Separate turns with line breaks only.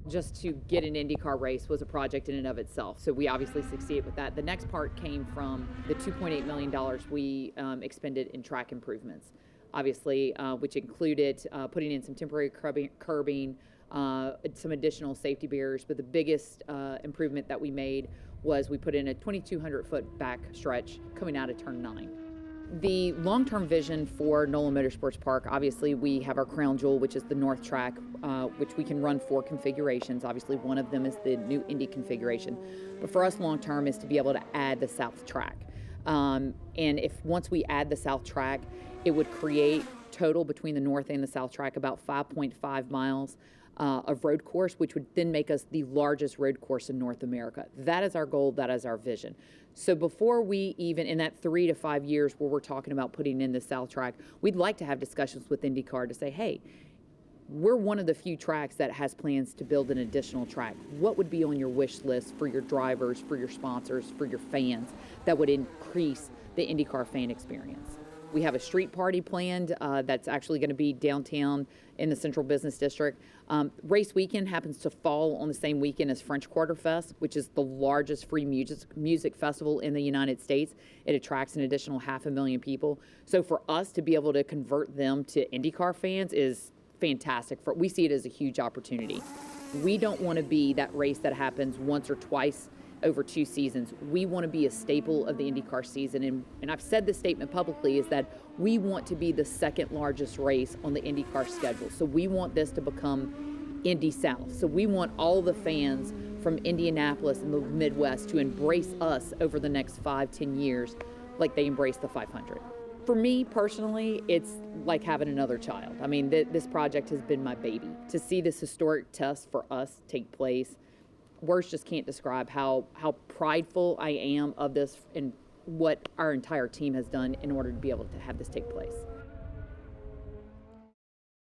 just to get an IndyCar race was a project in and of itself. So we obviously succeeded with that. The next part came from the $2.8 million we expended in track improvements, obviously, which included putting in some temporary curbing, some additional safety barriers. But the biggest improvement that we made was we put in a 2,200-foot back stretch coming out of turn 9. The long-term vision for NOLA Motorsports Park, obviously we have our crown jewel, which is the north track, which we can run 4 configurations. Obviously one of them is the new Indy configuration. But for us long-term is to be able to add the south track. And if once we add the south track, it would create total between the north and the south track about 5.5 miles of road course, which would then make us the largest road course in North America. That is our goal, that is our vision. So before we even, in that 3 to 5 years where we're talking about putting in the south track, we'd like to have discussions with IndyCar to say, hey, we're one of the few tracks that has plans to build an additional track. What would be on your wish list for your drivers, for your sponsors, for your fans that would increase the IndyCar fan experience? We have a street party planned that's actually going to be downtown in the Central Business District. Race weekend happens to fall on the same weekend as French Quarter Fest, which is the largest free music festival in the United States. It attracts an additional 500,000 people. So for us to be able to convert them to IndyCar fans is fantastic. We see it as a huge opportunity. We don't want to be that race that happens once or twice over 2 seasons. We want to be a staple of the IndyCar season, and I've said this statement publicly, is that we want to be the second largest race on the IndyCar schedule. So we want this to become Indy South. So we want all the fans from Indianapolis and the Midwest to embrace us over the next 5-10 years like they embrace the 500. For me personally, it's like having another child. I mean, this project has been my baby. To see this historic test for us take place, words just can't describe how prideful I am of this and what our entire team has done in order to be able to have this take place.